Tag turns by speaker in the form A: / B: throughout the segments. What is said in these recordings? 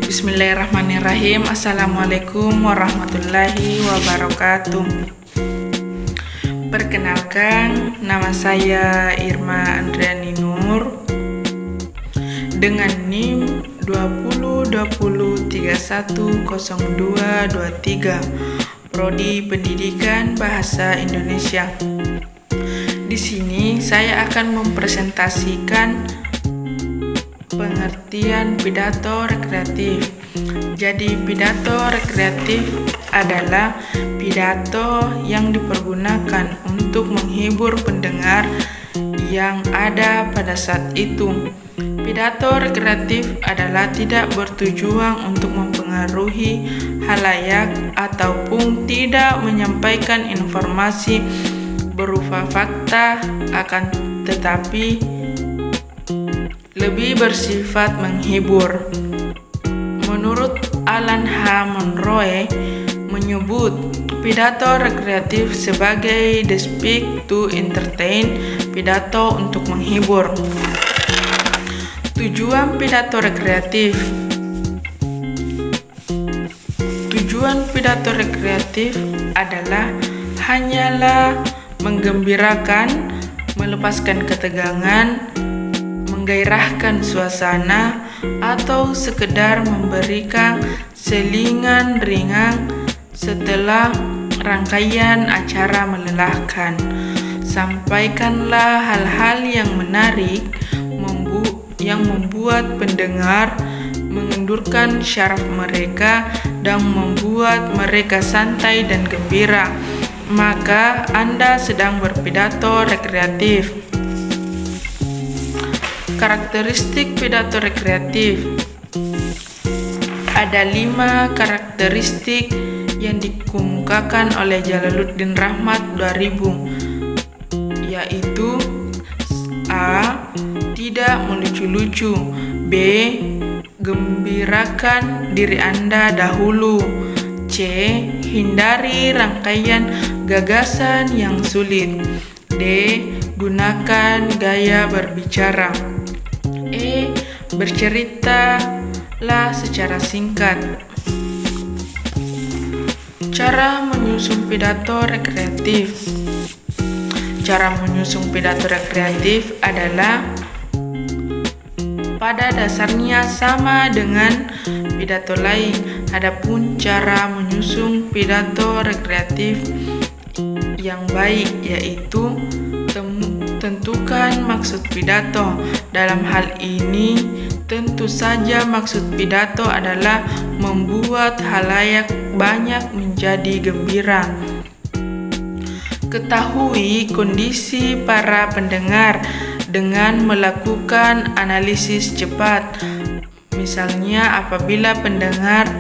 A: Bismillahirrahmanirrahim. Assalamualaikum warahmatullahi wabarakatuh. Perkenalkan, nama saya Irma Andriani Nur dengan NIM 2020310223, Prodi Pendidikan Bahasa Indonesia. Di sini saya akan mempresentasikan pengertian pidato rekreatif. Jadi, pidato rekreatif adalah pidato yang dipergunakan untuk menghibur pendengar yang ada pada saat itu. Pidato rekreatif adalah tidak bertujuan untuk mempengaruhi halayak ataupun tidak menyampaikan informasi berupa fakta, akan tetapi lebih bersifat menghibur. Menurut Alan H. Monroe menyebut pidato rekreatif sebagai the speak to entertain, pidato untuk menghibur. Tujuan pidato rekreatif. Tujuan pidato rekreatif adalah hanyalah menggembirakan, melepaskan ketegangan, menggairahkan suasana, atau sekedar memberikan selingan ringan setelah rangkaian acara melelahkan. Sampaikanlah hal-hal yang menarik, yang membuat pendengar mengendurkan syaraf mereka dan membuat mereka santai dan gembira, maka Anda sedang berpidato rekreatif. Karakteristik pidato rekreatif. Ada 5 karakteristik yang dikemukakan oleh Jalaluddin Rahmat 2000, yaitu A. Tidak melucu-lucu. B. Gembirakan diri Anda dahulu. C. Hindari rangkaian gagasan yang sulit. D. Gunakan gaya berbicara. E. Berceritalah secara singkat. Cara menyusun pidato rekreatif. Cara menyusun pidato rekreatif adalah pada dasarnya sama dengan pidato lain. Adapun cara menyusun pidato rekreatif yang baik yaitu tentukan maksud pidato. Dalam hal ini, tentu saja maksud pidato adalah membuat halayak banyak menjadi gembira. Ketahui kondisi para pendengar dengan melakukan analisis cepat. Misalnya, apabila pendengar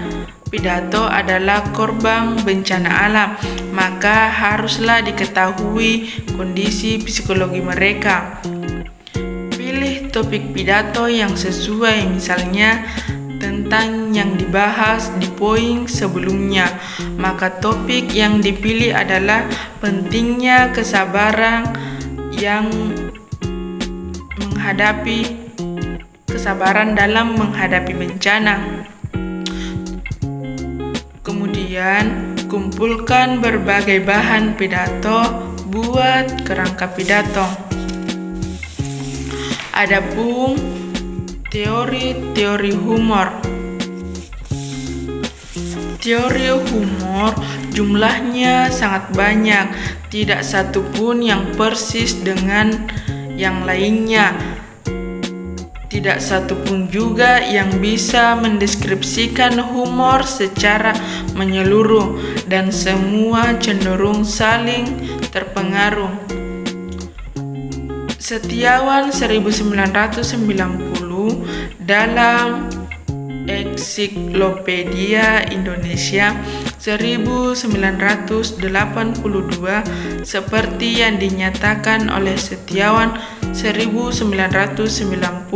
A: pidato adalah korban bencana alam, maka haruslah diketahui kondisi psikologi mereka. Pilih topik pidato yang sesuai, misalnya tentang yang dibahas di poin sebelumnya, maka topik yang dipilih adalah pentingnya kesabaran dalam menghadapi bencana. Kemudian, kumpulkan berbagai bahan pidato, buat kerangka pidato. Adapun teori humor. Teori humor jumlahnya sangat banyak, tidak satu pun yang persis dengan yang lainnya. Tidak satu pun juga yang bisa mendeskripsikan humor secara menyeluruh, dan semua cenderung saling terpengaruh. Setiawan 1990 dalam Ensiklopedia Indonesia 1982 seperti yang dinyatakan oleh Setiawan 1990.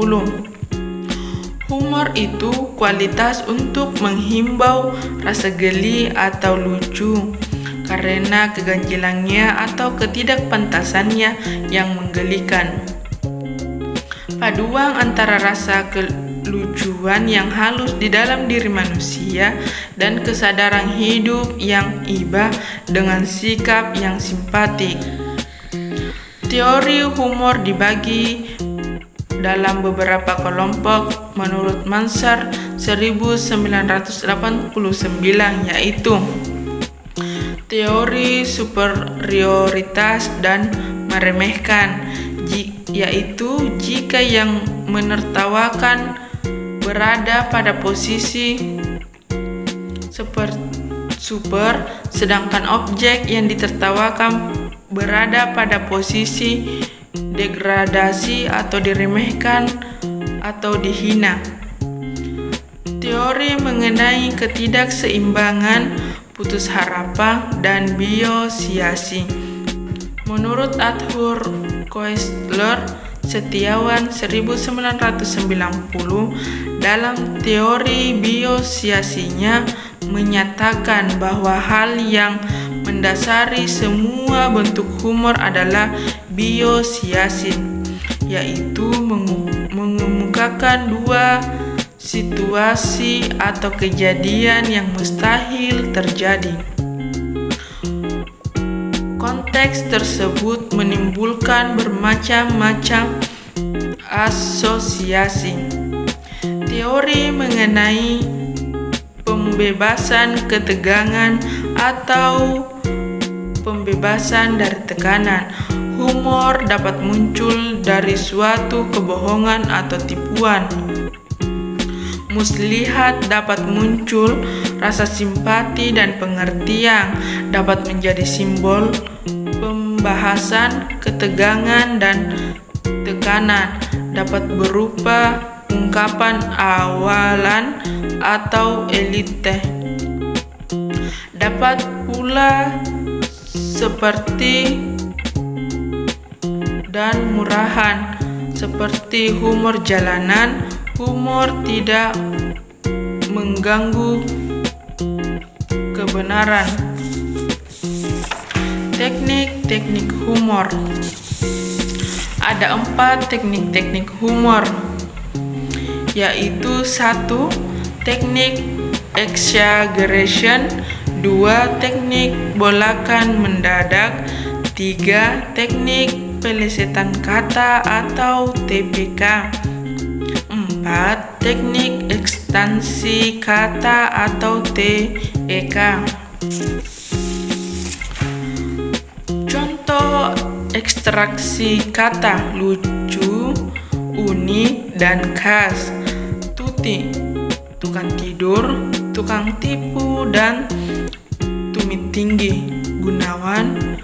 A: Humor itu kualitas untuk menghimbau rasa geli atau lucu karena keganjilannya atau ketidakpantasannya yang menggelikan. Paduan antara rasa kelucuan yang halus di dalam diri manusia dan kesadaran hidup yang iba dengan sikap yang simpatik. Teori humor dibagi dalam beberapa kelompok menurut Mansur 1989, yaitu teori superioritas dan meremehkan, yaitu jika yang menertawakan berada pada posisi super, sedangkan objek yang ditertawakan berada pada posisi degradasi atau diremehkan atau dihina. Teori mengenai ketidakseimbangan, putus harapan, dan biosiasi. Menurut Arthur Koestler Setiawan 1990, dalam teori biosiasinya menyatakan bahwa hal yang mendasari semua bentuk humor adalah biosiasi, yaitu mengemukakan dua situasi atau kejadian yang mustahil terjadi. Konteks tersebut menimbulkan bermacam-macam asosiasi. Teori mengenai pembebasan ketegangan atau pembebasan dari tekanan. Humor dapat muncul dari suatu kebohongan atau tipuan. Muslihat dapat muncul, rasa simpati dan pengertian dapat menjadi simbol pembahasan, ketegangan dan tekanan dapat berupa ungkapan awalan atau elite. Dapat pula seperti dan murahan, seperti humor jalanan. Humor tidak mengganggu kebenaran. Teknik-teknik humor. Ada 4 teknik-teknik humor, yaitu 1. Teknik exaggeration, 2. Teknik bolakan mendadak, 3. Teknik pelesetan kata atau TPK, 4. Teknik ekstensi kata atau TEK. Contoh ekstraksi kata: lucu, unik, dan khas. Tuti, tukang tidur, tukang tipu, dan tumit tinggi. Gunawan,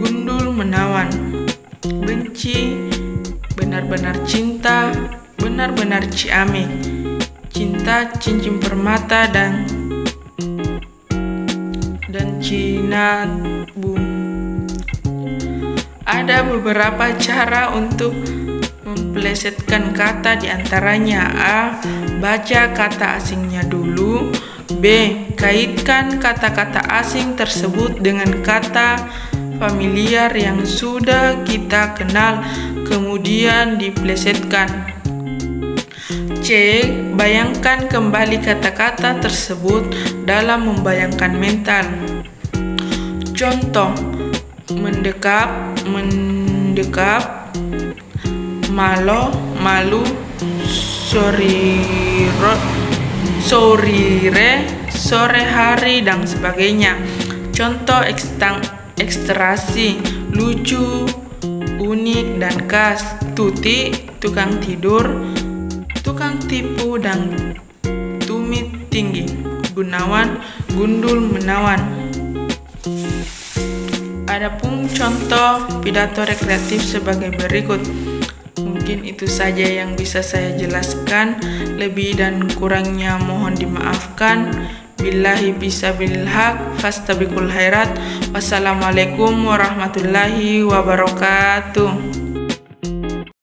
A: gundul menawan. Benci, benar-benar cinta, benar-benar ciamik. Cinta, cincin permata, dan cinabu. Ada beberapa cara untuk memplesetkan kata, diantaranya: A. Baca kata asingnya dulu. B. Kaitkan kata-kata asing tersebut dengan kata familiar yang sudah kita kenal, kemudian diplesetkan. C. Bayangkan kembali kata-kata tersebut dalam membayangkan mental. Contoh: mendekap, malo, malu, sorire, sore hari, dan sebagainya. Contoh ekstrasi: lucu, unik, dan khas. Tuti, tukang tidur, tukang tipu, dan tumit tinggi. Gunawan, gundul menawan. Adapun contoh pidato rekreatif sebagai berikut. Mungkin itu saja yang bisa saya jelaskan. Lebih dan kurangnya mohon dimaafkan. Billahi fisabilil haq, fastabiqul khairat. Wassalamualaikum warahmatullahi wabarakatuh.